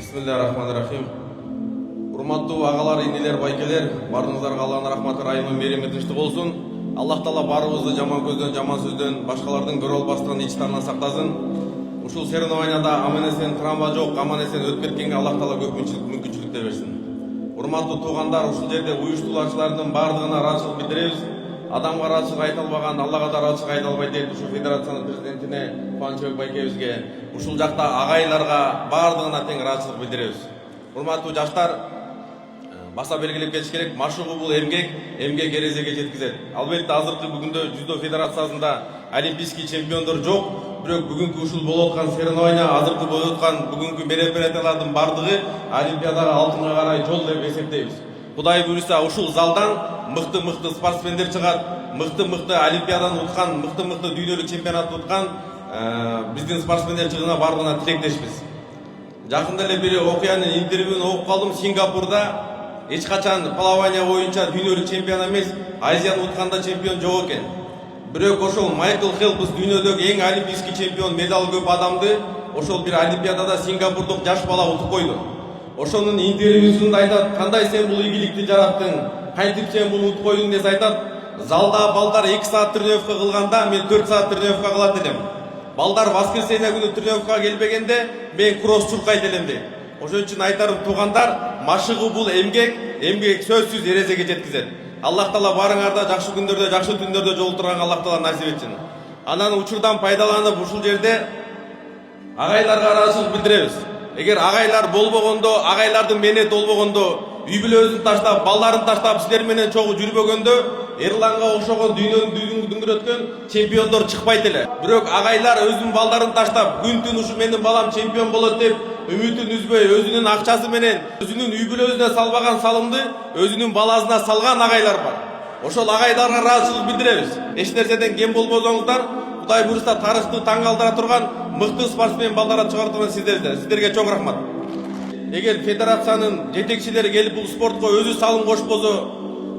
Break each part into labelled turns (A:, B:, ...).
A: Bismillahirrahmanirrahim. Урматтуу агалар, инелер, байкелер, барыңыздарга Алланын рахматы, райымы, меремети тынчтык болсун. Аллах Таала барыбызды жаман көздөн, жаман сөздөн, башкалардын көрө албастан ичтарынан сактасын. Ушул соревнованияда аман-эсен травма жок, аман-эсен өтүп кеткенге Аллах Таала көп мүмкүнчүлүктөр берсин. Урматтуу туугандар, ушул жерде уюштуруулачылардын бардыгына ыраазычылык билдиребиз. Адамга ыраазычылык айта албаган, Аллага да ыраазычылык айта албайт дейт ушул федерациянын президентине Кубанычбек байкебизге, ушул жакта агайларга бардыгына тең ыраазычылык билдиребиз. Урматтуу жаштар, баса белгилеп кетиш керек, машыгуу бул эмгек эрезеге жеткизет. Албетте азыркы бүгүндө жүздө федерациясында олимпийский чемпиондор жок, бирок бүгүнкү ушул болуп аткан соревнования, азыркы болуп аткан бүгүнкү мероприятиялардын бардыгы олимпиадага алтынга карай жол деп эсептейбиз. Кудай буйруса ушул залдан мыкты спортсмендер чыгат, мыкты олимпиаданы уткан, мыкты дүйнөлүк чемпионатты уткан биздин спортсмендер чыгына бардыгына тилектешпиз. Жакында эле бир окуянын интервьюн окуп калдым. Сингапурда эч качан плавание боюнча дүйнөлүк чемпион эмес, Азияны утканда чемпион жок экен. Бирок ошол Майкл Фелпс дүйнөдөгү эң олимпийский чемпион, медал көп адамды ошол бир олимпиадада сингапурдук жаш бала утуп койду. Ошонун интервьюсунда айтат, кандай сен бул ийгиликти жараттың, кантип сен буну утуп койдуң десе айтат, залда балдар 2 саат тренировка кылганда мен 4 саат тренировка кылат элем. Балдар воскресенье күнү тренировкага келбегенде мен кросс чуркайт элем дейт. Ошон үчүн айтарым, туугандар, машыгуу бул эмгек сөзсүз эрезеге жеткизет. Аллах Таала барыңарда жакшы күндөрдө, жакшы түндөрдө жолтурганга Аллах Таала насип этсин. Анан учурдан пайдаланып ушул жерде агайларга ыраазычылык билдиребиз. Эгер агайлар болбогондо, агайлардын мээнети болбогондо, үй бүлөсүн таштап, балдарын таштап силер менен чогуу жүрбөгөндө, Эрланга окшогон дүйнөнүн дүңгүрөткөн чемпиондор чыкпайт эле. Бирок агайлар өзүнүн балдарын таштап, күн-түн ушу менин балам чемпион болот деп үмүтүн үзбөй, өзүнүн акчасы менен, өзүнүн үй бүлөсүнө салбаган салымды өзүнүн баласына салган агайлар бар. Ошол агайларга ыраазычылык билдиребиз. Эч нерседен кем болбосоңуздар, Кудай буйруса тарыхты таң калтыра турган мыкты спортсмен балдарды чыгарып турган сиздерге чоң рахмат. Эгер федерациянын жетекчилери келип бул спортко өзү салым кошпосо,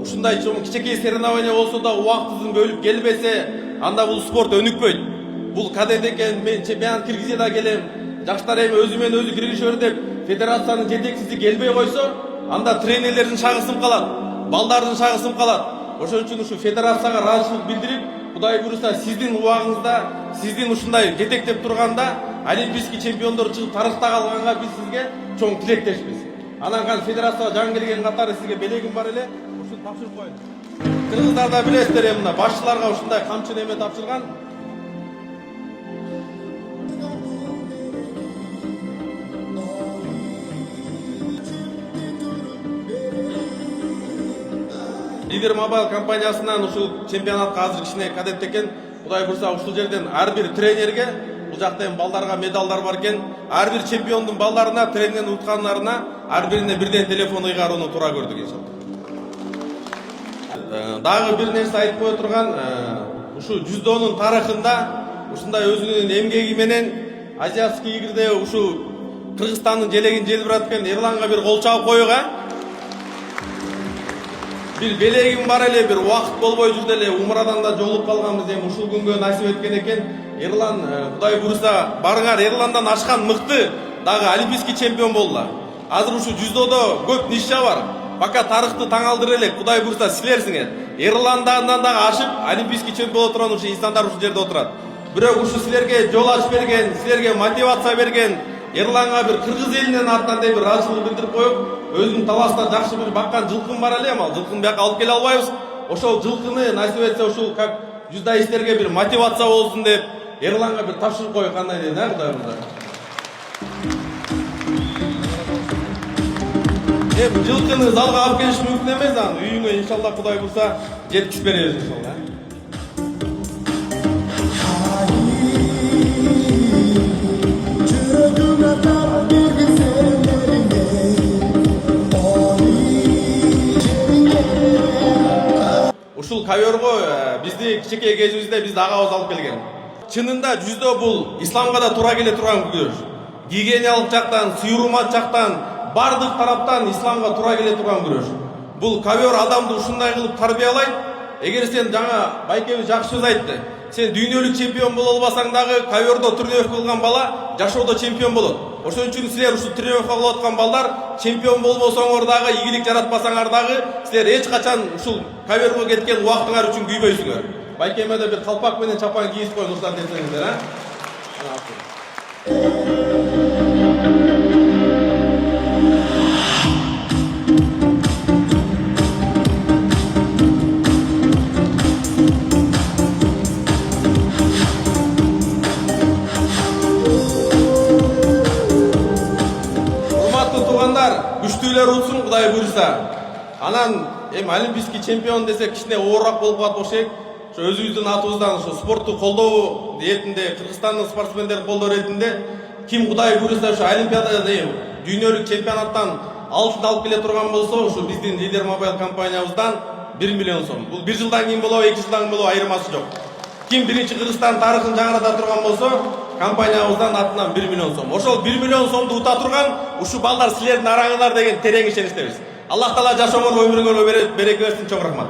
A: ушундай чоң кичинекей соревнования болсо да убактысын бөлүп келбесе, анда бул спорт өнүкпөйт. Бул кадет экен, мен Киргизияда келем, жаштар эми өзү өзү киргизишөр деп федерациянын жетекчиси келбей койсо, анда тренерлердин шагы сынып калат, балдардын шагы сынып калат. Ошон үчүн ушу федерацияга ыраазычылык билдирип, Кудай буйруса сиздин убагыңызда, сиздин ушундай жетектеп турганда олимпийский чемпиондор чыгып тарыхта калганга биз сизге чоң тилектешпиз. Анан кан федерацияга жаңы келген катары сизге белегим бар эле, ушуну тапшырып коеюн. Кыргыздарда билесиздер, мына башчыларга ушундай камчы неме тапшырган. Лидер Мобайл компаниясынан ушул чемпионатка азыр кичине кадет экен. Кудай буйруса ушул жерден ар бир тренерге, бул жакта эми балдарга медалдар бар экен, ар бир чемпиондун балдарына, тренердин уткандарына ар бирине бирден телефон ыйгарууну туура көрдүк иншалла. Дагы бир нерсе айтып кое турган, ушу жүздөнүн тарыхында ушундай өзүнүн эмгеги менен азиатский игрде ушу Кыргызстандын желегин желбираткен Эрланга бир кол чабып коёк, бир белегим бар эле, бир убакыт болбой жүрдү эле, умрадан да жолуп калганбыз, эми ушул күнгө насип эткен экен. Эрлан, Кудай буйруса, барыңар Эрландан ашкан мыкты дагы олимпийский чемпион болду. Азыр ушу жүздодо көп нишча бар. Пока тарыхты таң алдыра элек, Кудай буйруса силерсиңер. Эрландан дагы ашып олимпийский чемпион боло турган ушу инсандар ушул жерде отурат. Бирок ушу силерге жол ачып берген, силерге мотивация берген Эрланга бир кыргыз элинин атынан бир ыраазычылык билдирип коюп, өзүнүн таласта жакшы бир баккан жылкым бар эле, ал жылкыны бияка алып келе албайбыз. Ошол жылкыны насип этсе, ушул как жүздаисттерге бир мотивация болсун деп Эрланга бир тапшырып коюп, кандай дейт, Кудай буйруса. Эми жылкыны залга алып келиш мүмкүн эмес, анан үйүңө иншалла Кудай буйруса жеткизип беребиз иншалла. Ушул ковёрго бизди кичинекей кезибизде бизди агабыз алып келген. Чынында жүздө бул исламга да туура келе турган күрөш. Гигиеналык жактан, сүйрумат жактан, бардык тараптан исламга туура келе турган күрөш. Бул ковёр адамды ушундай кылып тарбиялайт. Эгер сен жаңа байкебиз жакшы сөз айтты. сен дүйнөлүк чемпион боло албасаң дагы ковёрдо тренировка кылган бала жашоодо чемпион болот. Ошон үчүн силер ушу тренировка кылып аткан балдар чемпион болбосоңор дагы, ийгилик жаратпасаңар дагы силер эч качан ушул ковёрго кеткен убактыңар үчүн күйбөйсүңөр. Байкеме да бир калпак менен чапан кийип коюн уруксат этсеңиздер, а? Күчтүүлөр утсун, Кудай буйрса. Анан олимпийский чемпион десек кичине оорураак болуп калат болчу. Ошо өзүбүздүн атыбыздан ошо спортту колдоо диетинде, Кыргызстандын спортсмендерди колдоо ретинде ким Кудай буйрса ошо олимпиадада дүйнөлүк чемпионаттан алтын алып келе турган болсо, ошо биздин Лидер Мобайл компаниябыздан 1 миллион сом. Бул 1 жылдан кийин болобу, 2 жылдан кийин болобу айырмасы жок. Ким биринчи Кыргызстан тарыхын жаңырата турган болсо, компаниябыздан атынан 1 миллион сом. Ошол 1 миллион сомду ута турган ушу балдар силердин араңыңар деген терең ишеничтебиз. Аллах Таала жашооңорго, өмүрүңөргө береке берсин. Чоң рахмат.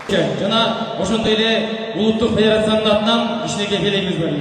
B: Жана ошондой эле улуттук федерациянын атынан кичинекей белегибиз бар.